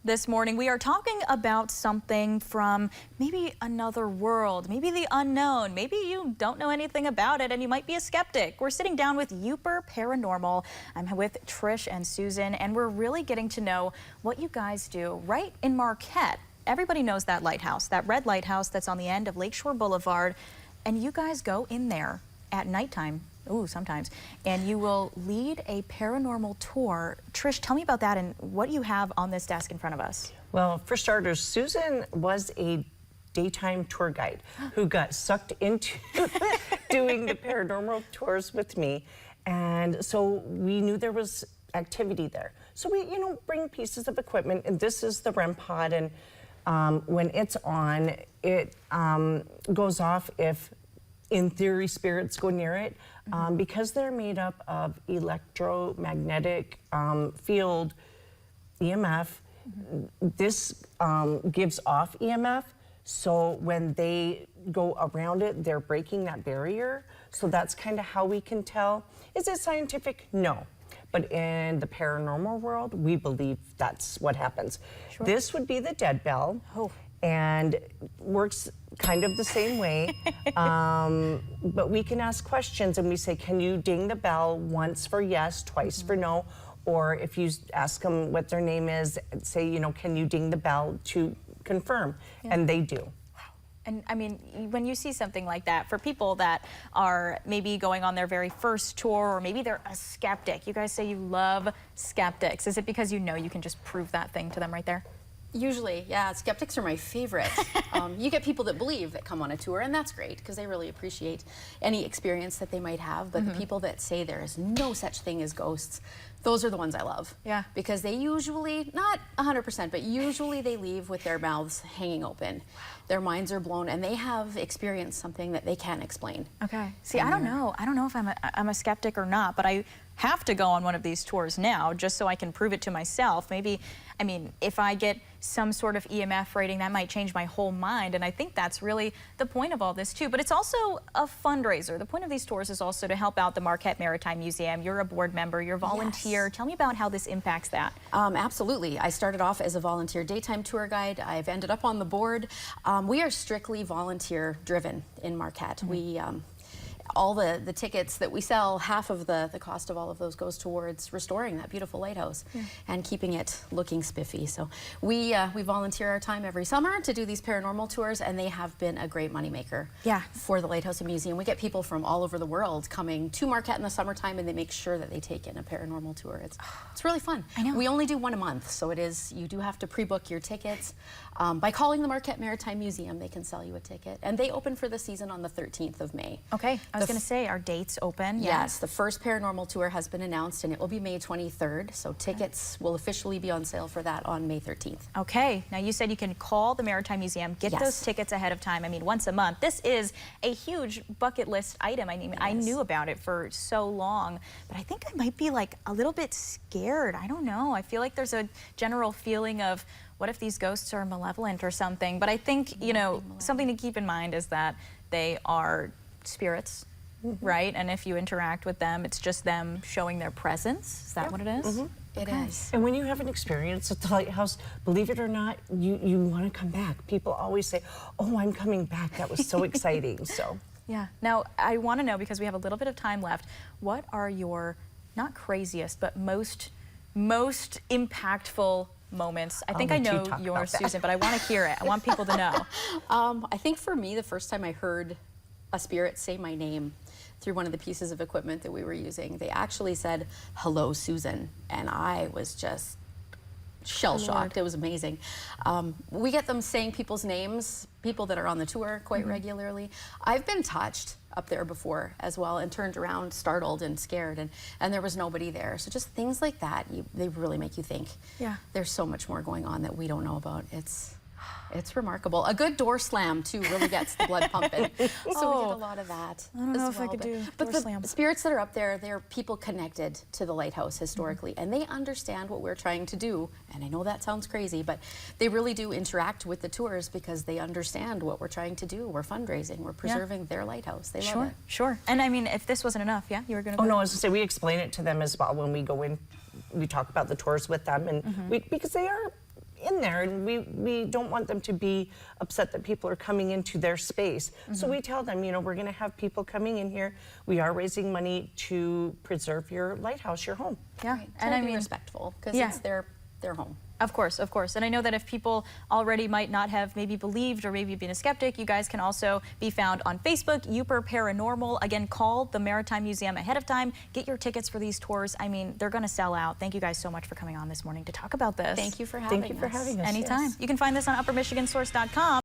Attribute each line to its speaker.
Speaker 1: This morning we are talking about something from maybe another world, maybe the unknown. Maybe you don't know anything about it and you might be a skeptic. We're sitting down with Yooper Paranormal. I'm with Trish and Susan, and we're really getting to know what you guys do right in Marquette. Everybody knows that lighthouse, that red lighthouse that's on the end of Lakeshore Boulevard, and you guys go in there at nighttime. Ooh, sometimes. And you will lead a paranormal tour. Trish, tell me about that and what you have on this desk in front of us.
Speaker 2: Well, for starters, Susan was a daytime tour guide who got sucked into doing the paranormal tours with me. And so we knew there was activity there. So we, bring pieces of equipment, and this is the REM pod, and when it's on, it goes off if, in theory, spirits go near it. Because they're made up of electromagnetic field EMF, this gives off EMF, so when they go around it, they're breaking that barrier. So that's kind of how we can tell. Is it scientific? No. But in the paranormal world, we believe that's what happens. Sure. This would be the dead bell. Oh. And works kind of the same way, but we can ask questions and we say, can you ding the bell once for yes, twice for no, or if you ask them what their name is, say, can you ding the bell to confirm, and they do.
Speaker 1: And I mean, when you see something like that, for people that are maybe going on their very first tour, or maybe they're a skeptic, you guys say you love skeptics. Is it because you can just prove that thing to them right there?
Speaker 3: Usually, yeah, skeptics are my favorite. You get people that believe that come on a tour, and that's great because they really appreciate any experience that they might have. But the people that say there is no such thing as ghosts, those are the ones I love. Yeah. Because they usually, not 100%, but usually they leave with their mouths hanging open. Their minds are blown, and they have experienced something that they can't explain. Okay.
Speaker 1: See, I don't know if I'm a skeptic or not, but I have to go on one of these tours now just so I can prove it to myself. Maybe, I mean, if I get some sort of EMF rating, that might change my whole mind, and I think that's really the point of all this too. But it's also a fundraiser. The point of these tours is also to help out the Marquette Maritime Museum. You're a board member, you're a volunteer. Yes. Tell me about how this impacts that.
Speaker 3: Absolutely. I started off as a volunteer daytime tour guide. I've ended up on the board. We are strictly volunteer driven in Marquette. We all the tickets that we sell, half of the cost of all of those goes towards restoring that beautiful lighthouse and keeping it looking spiffy. So we volunteer our time every summer to do these paranormal tours, and they have been a great moneymaker for the Lighthouse and Museum. We get people from all over the world coming to Marquette in the summertime, and they make sure that they take in a paranormal tour. It's really fun. I know. We only do one a month, so you do have to pre-book your tickets. By calling the Marquette Maritime Museum, they can sell you a ticket, and they open for the season on the 13th of May.
Speaker 1: Okay. I was going to say, our dates open?
Speaker 3: Yes, the first paranormal tour has been announced, and it will be May 23rd, so tickets will officially be on sale for that on May 13th.
Speaker 1: Okay, now you said you can call the Maritime Museum, get those tickets ahead of time. I mean, once a month. This is a huge bucket list item. I mean, I knew about it for so long, but I think I might be like a little bit scared. I don't know. I feel like there's a general feeling of, what if these ghosts are malevolent or something? But I think, something to keep in mind is that they are spirits. Right? And if you interact with them, it's just them showing their presence. Is that what it is?
Speaker 3: It is.
Speaker 2: And when you have an experience at the lighthouse, believe it or not, you want to come back. People always say, oh, I'm coming back. That was so exciting. So.
Speaker 1: Yeah. Now, I want to know, because we have a little bit of time left, what are your, not craziest, but most impactful moments? I think I know yours, Susan, but I want to hear it. I want people to know.
Speaker 3: I think for me, the first time I heard a spirit say my name through one of the pieces of equipment that we were using, they actually said, "Hello, Susan," and I was just shell-shocked. It was amazing. We get them saying people's names, people that are on the tour quite regularly. I've been touched up there before as well and turned around startled and scared, and there was nobody there. So just things like that, they really make you think. Yeah. There's so much more going on that we don't know about. It's remarkable. A good door slam, too, really gets the blood pumping. So we get a lot of that.
Speaker 1: I don't know if I could do
Speaker 3: door slams. The spirits that are up there, they're people connected to the lighthouse historically, and they understand what we're trying to do. And I know that sounds crazy, but they really do interact with the tours because they understand what we're trying to do. We're fundraising. We're preserving their lighthouse. They love it.
Speaker 1: Sure. And I mean, if this wasn't enough, you were going to go.
Speaker 2: Oh, no, I was going to say, we explain it to them as well when we go in. We talk about the tours with them, and because they are in there, and we don't want them to be upset that people are coming into their space. So we tell them, you know, we're going to have people coming in here. We are raising money to preserve your lighthouse, your home.
Speaker 1: Yeah,
Speaker 3: Right.
Speaker 1: and I
Speaker 3: be
Speaker 1: mean,
Speaker 3: respectful because
Speaker 1: yeah.
Speaker 3: it's their home.
Speaker 1: Of course, of course. And I know that if people already might not have maybe believed or maybe been a skeptic, you guys can also be found on Facebook, Yooper Paranormal. Again, call the Maritime Museum ahead of time. Get your tickets for these tours. I mean, they're going to sell out. Thank you guys so much for coming on this morning to talk about this.
Speaker 3: Thank you for having us.
Speaker 2: Thank you for having us.
Speaker 1: Anytime.
Speaker 2: Yes.
Speaker 1: You can find this on uppermichigansource.com.